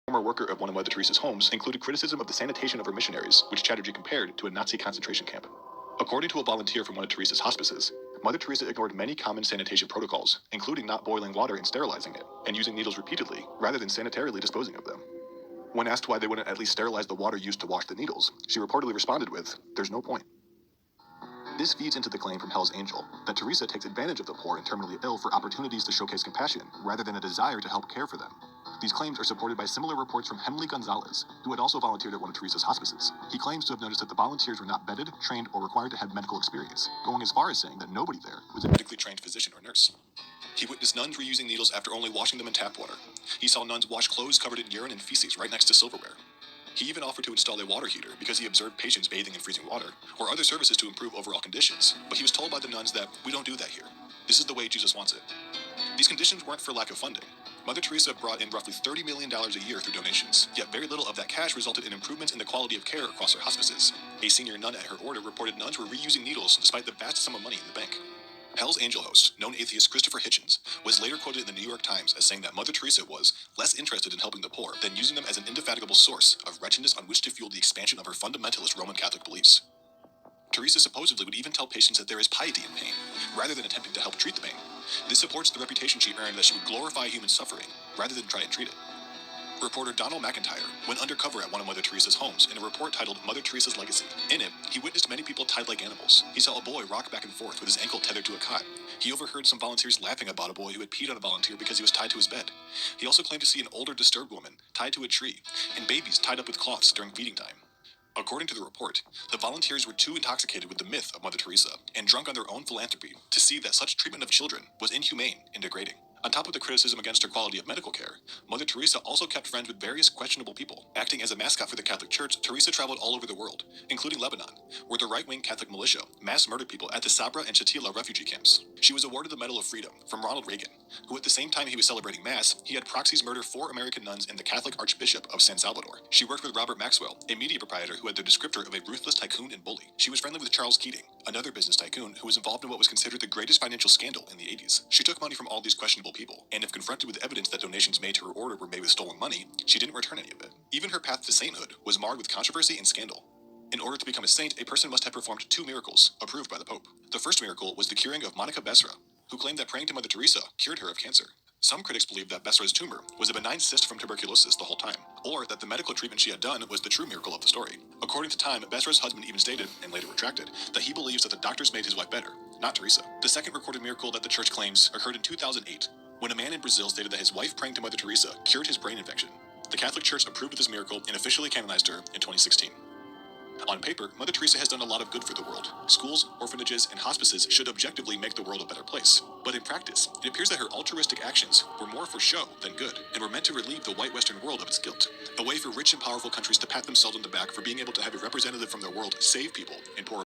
former worker of one of Mother Teresa's homes, included criticism of the sanitation of her missionaries, which Chatterjee compared to a Nazi concentration camp. According to a volunteer from one of Teresa's hospices, Mother Teresa ignored many common sanitation protocols, including not boiling water and sterilizing it, and using needles repeatedly, rather than sanitarily disposing of them. When asked why they wouldn't at least sterilize the water used to wash the needles, she reportedly responded with, "There's no point." This feeds into the claim from Hell's Angel that Teresa takes advantage of the poor and terminally ill for opportunities to showcase compassion, rather than a desire to help care for them. These claims are supported by similar reports from Henry Gonzalez, who had also volunteered at one of Teresa's hospices. He claims to have noticed that the volunteers were not vetted, trained, or required to have medical experience, going as far as saying that nobody there was a medically trained physician or nurse. He witnessed nuns reusing needles after only washing them in tap water. He saw nuns wash clothes covered in urine and feces right next to silverware. He even offered to install a water heater because he observed patients bathing in freezing water, or other services to improve overall conditions, but he was told by the nuns that, "We don't do that here. This is the way Jesus wants it." These conditions weren't for lack of funding. Mother Teresa brought in roughly $30 million a year through donations, yet very little of that cash resulted in improvements in the quality of care across her hospices. A senior nun at her order reported nuns were reusing needles despite the vast sum of money in the bank. Hell's Angel host, known atheist Christopher Hitchens, was later quoted in the New York Times as saying that Mother Teresa was less interested in helping the poor than using them as an indefatigable source of wretchedness on which to fuel the expansion of her fundamentalist Roman Catholic beliefs. Teresa supposedly would even tell patients that there is piety in pain, rather than attempting to help treat the pain. This supports the reputation she earned that she would glorify human suffering, rather than try and treat it. Reporter Donald McIntyre went undercover at one of Mother Teresa's homes in a report titled Mother Teresa's Legacy. In it, he witnessed many people tied like animals. He saw a boy rock back and forth with his ankle tethered to a cot. He overheard some volunteers laughing about a boy who had peed on a volunteer because he was tied to his bed. He also claimed to see an older, disturbed woman tied to a tree, and babies tied up with cloths during feeding time. According to the report, the volunteers were too intoxicated with the myth of Mother Teresa and drunk on their own philanthropy to see that such treatment of children was inhumane and degrading. On top of the criticism against her quality of medical care, Mother Teresa also kept friends with various questionable people. Acting as a mascot for the Catholic Church, Teresa traveled all over the world, including Lebanon, where the right-wing Catholic militia mass murdered people at the Sabra and Shatila refugee camps. She was awarded the Medal of Freedom from Ronald Reagan, who at the same time he was celebrating Mass, he had proxies murder 4 American nuns and the Catholic Archbishop of San Salvador. She worked with Robert Maxwell, a media proprietor who had the descriptor of a ruthless tycoon and bully. She was friendly with Charles Keating, another business tycoon who was involved in what was considered the greatest financial scandal in the 80s. She took money from all these questionable people, and if confronted with evidence that donations made to her order were made with stolen money, she didn't return any of it. Even her path to sainthood was marred with controversy and scandal. In order to become a saint, a person must have performed 2 miracles, approved by the Pope. The first miracle was the curing of Monica Besra, who claimed that praying to Mother Teresa cured her of cancer. Some critics believed that Besra's tumor was a benign cyst from tuberculosis the whole time, or that the medical treatment she had done was the true miracle of the story. According to Time, Besra's husband even stated, and later retracted, that he believes that the doctors made his wife better, not Teresa. The second recorded miracle that the church claims occurred in 2008, when a man in Brazil stated that his wife praying to Mother Teresa cured his brain infection. The Catholic Church approved of this miracle and officially canonized her in 2016. On paper, Mother Teresa has done a lot of good for the world. Schools, orphanages, and hospices should objectively make the world a better place. But in practice, it appears that her altruistic actions were more for show than good, and were meant to relieve the white Western world of its guilt. A way for rich and powerful countries to pat themselves on the back for being able to have a representative from their world save people in poor